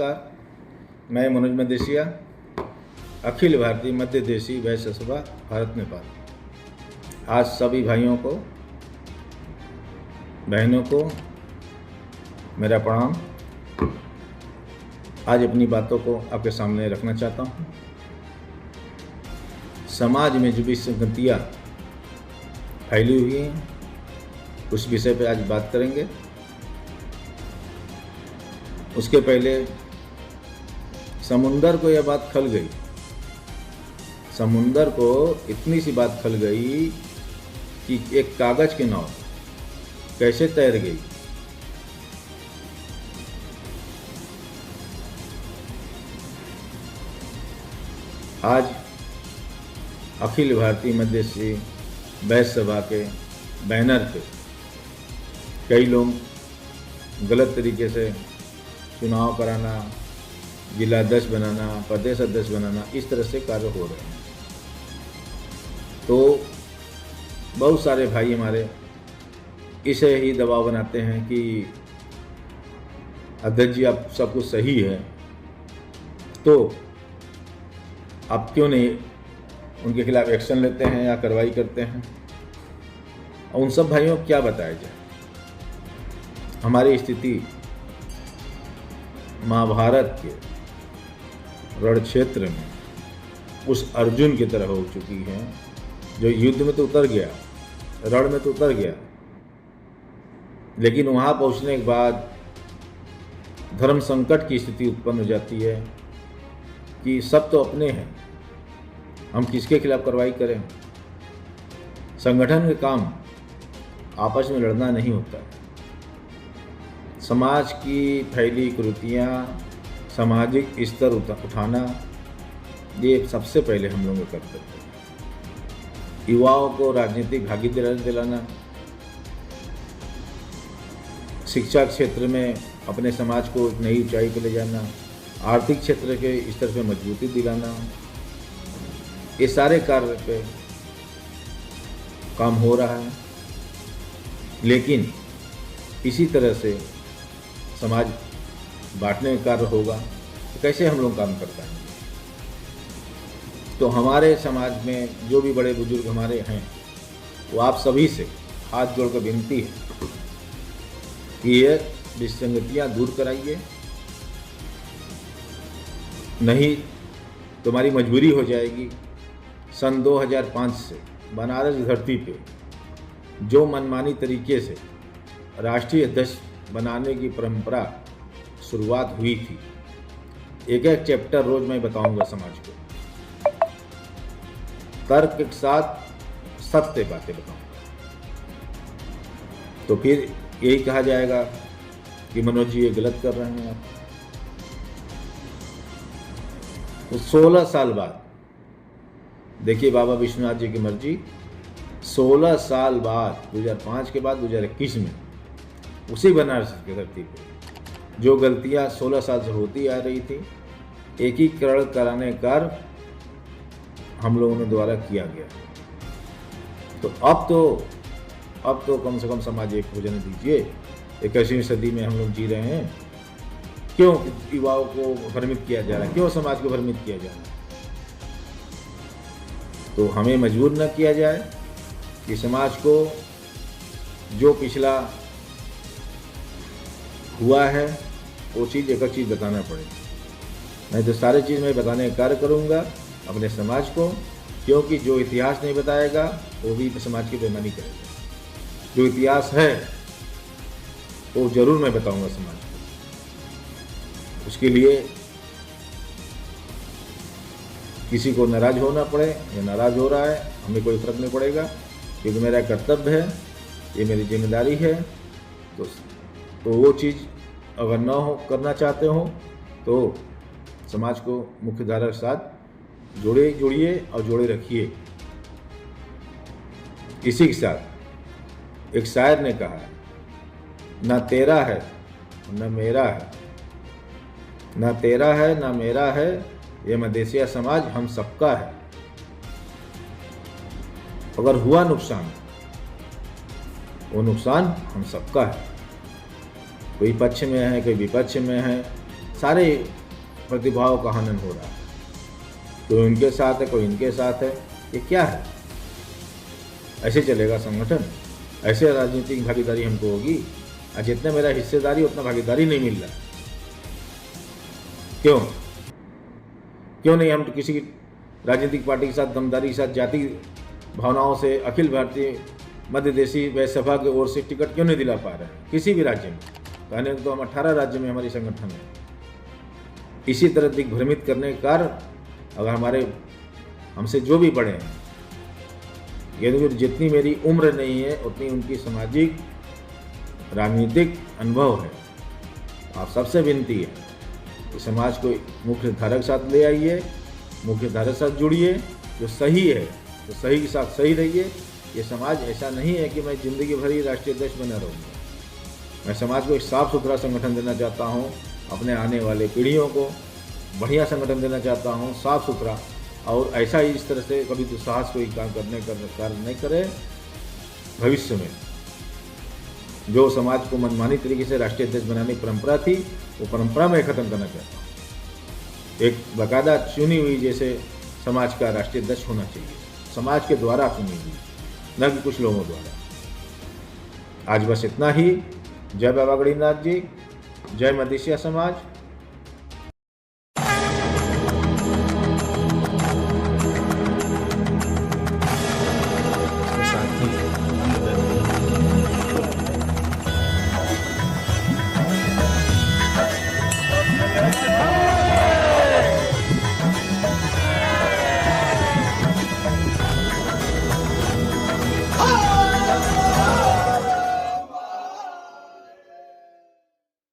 नमस्कार, मैं मनोज मदेशिया, अखिल भारतीय मध्य देशी वैश्य सभा भारत नेपाल। आज सभी भाइयों को, बहनों को मेरा प्रणाम। आज अपनी बातों को आपके सामने रखना चाहता हूँ। समाज में जो विसंगतियाँ फैली हुई हैं, उस विषय पर आज बात करेंगे। उसके पहले समुंदर को यह बात खल गई, समुंदर को इतनी सी बात खल गई कि एक कागज की नाव कैसे तैर गई। आज अखिल भारतीय मध्य देशी वैश्य सभा के बैनर पे कई लोग गलत तरीके से चुनाव कराना, जिला अध्यक्ष बनाना, प्रदेश अध्यक्ष बनाना, इस तरह से कार्य हो रहे हैं। तो बहुत सारे भाई हमारे इसे ही दबाव बनाते हैं कि अध्यक्ष जी आप सब कुछ सही है, तो आप क्यों नहीं उनके खिलाफ एक्शन लेते हैं या कार्रवाई करते हैं। और उन सब भाइयों को क्या बताया जाए। हमारी स्थिति महाभारत के रण क्षेत्र में उस अर्जुन की तरह हो चुकी है, जो युद्ध में तो उतर गया, रण में तो उतर गया, लेकिन वहाँ पहुँचने के बाद धर्म संकट की स्थिति उत्पन्न हो जाती है कि सब तो अपने हैं, हम किसके खिलाफ कार्रवाई करें। संगठन के काम आपस में लड़ना नहीं होता। समाज की फैली कुरीतियाँ, सामाजिक स्तर उठाना, ये सबसे पहले हम लोगों का कर्तव्य है। युवाओं को राजनीतिक भागीदारी दिलाना, शिक्षा क्षेत्र में अपने समाज को एक नई ऊंचाई पर ले जाना, आर्थिक क्षेत्र के स्तर पे मजबूती दिलाना, ये सारे कार्य पे काम हो रहा है। लेकिन इसी तरह से समाज बांटने का कार्य होगा तो कैसे हम लोग काम कर पाएंगे। तो हमारे समाज में जो भी बड़े बुजुर्ग हमारे हैं, वो आप सभी से हाथ जोड़कर विनती है कि ये विसंगतियाँ दूर कराइए, नहीं तुम्हारी मजबूरी हो जाएगी। सन 2005 से बनारस धरती पे जो मनमानी तरीके से राष्ट्रीय अध्यक्ष बनाने की परंपरा शुरुआत हुई थी, एक एक चैप्टर रोज मैं बताऊंगा समाज को, तर्क के साथ सत्य बातें बताऊंगा। तो फिर यही कहा जाएगा कि मनोज जी ये गलत कर रहे हैं आप। तो 16 साल बाद देखिए, बाबा विश्वनाथ जी की मर्जी, 16 साल बाद 2005 के बाद 2021 में उसी बनारस की धरती पे जो गलतियां 16 साल से होती आ रही थी, एकीकरण कराने का हम लोगों ने द्वारा किया गया। तो अब तो कम से कम समाज एक हो जाने दीजिए। 21वीं सदी में हम लोग जी रहे हैं, क्यों युवाओं को भ्रमित किया जा रहा है, क्यों समाज को भ्रमित किया जा रहा है। तो हमें मजबूर न किया जाए कि समाज को जो पिछला हुआ है वो चीज़ एक चीज़ बताना पड़े। नहीं तो सारी चीज़ मैं बताने का कार्य करूँगा अपने समाज को, क्योंकि जो इतिहास नहीं बताएगा वो भी समाज की बेईमानी करेगा। जो इतिहास है वो जरूर मैं बताऊँगा समाज को। उसके लिए किसी को नाराज होना पड़े या नाराज हो रहा है, हमें कोई फर्क नहीं पड़ेगा, क्योंकि मेरा कर्तव्य है, ये मेरी जिम्मेदारी है। तो वो चीज़ अगर ना हो करना चाहते हो तो समाज को मुख्य धारा के साथ जोड़िए और जोड़े रखिए। इसी के साथ एक शायर ने कहा, ना तेरा है न मेरा है, ना तेरा है ना मेरा है, ये मदेशिया समाज हम सबका है। अगर हुआ नुकसान, वो नुकसान हम सबका है। कोई पक्ष में है, कोई विपक्ष में है, सारे प्रतिभाओं का हनन हो रहा है। कोई उनके साथ है, कोई इनके साथ है। ये क्या है? ऐसे चलेगा संगठन? ऐसे राजनीतिक भागीदारी हमको होगी? आज जितना मेरा हिस्सेदारी उतना भागीदारी नहीं मिल रहा। क्यों नहीं? हम तो किसी राजनीतिक पार्टी के साथ दमदारी के साथ जाति भावनाओं से अखिल भारतीय मध्य देशी वैश्य सभा की ओर से टिकट क्यों नहीं दिला पा रहे हैं किसी भी राज्य में? कहने तो हम 18 राज्य में हमारी संगठन है। इसी तरह दिग्भ्रमित करने के कारण अगर हमसे जो भी बड़े हैं, यदि जितनी मेरी उम्र नहीं है उतनी उनकी सामाजिक राजनीतिक अनुभव है। आप सबसे विनती है कि समाज को मुख्य धारा के साथ ले आइए, मुख्य धारा के साथ जुड़िए। जो सही है तो सही के साथ सही रहिए। ये समाज ऐसा नहीं है कि मैं जिंदगी भर ही राष्ट्रीय अध्यक्ष बना रहूँगा। मैं समाज को एक साफ सुथरा संगठन देना चाहता हूँ, अपने आने वाले पीढ़ियों को बढ़िया संगठन देना चाहता हूँ, साफ सुथरा। और ऐसा ही इस तरह से कभी दुस्साहस कोई काम करने का कार्य नहीं करे। भविष्य में जो समाज को मनमानी तरीके से राष्ट्रीय अध्यक्ष बनाने की परंपरा थी, वो परंपरा मैं ख़त्म करना चाहता हूँ। एक बाकायदा चुनी हुई जैसे समाज का राष्ट्रीय अध्यक्ष होना चाहिए, समाज के द्वारा चुनी हुई, न कि कुछ लोगों द्वारा। आज बस इतना ही। जय बाबा गणिनाथ जी, जय मदेशिया समाज।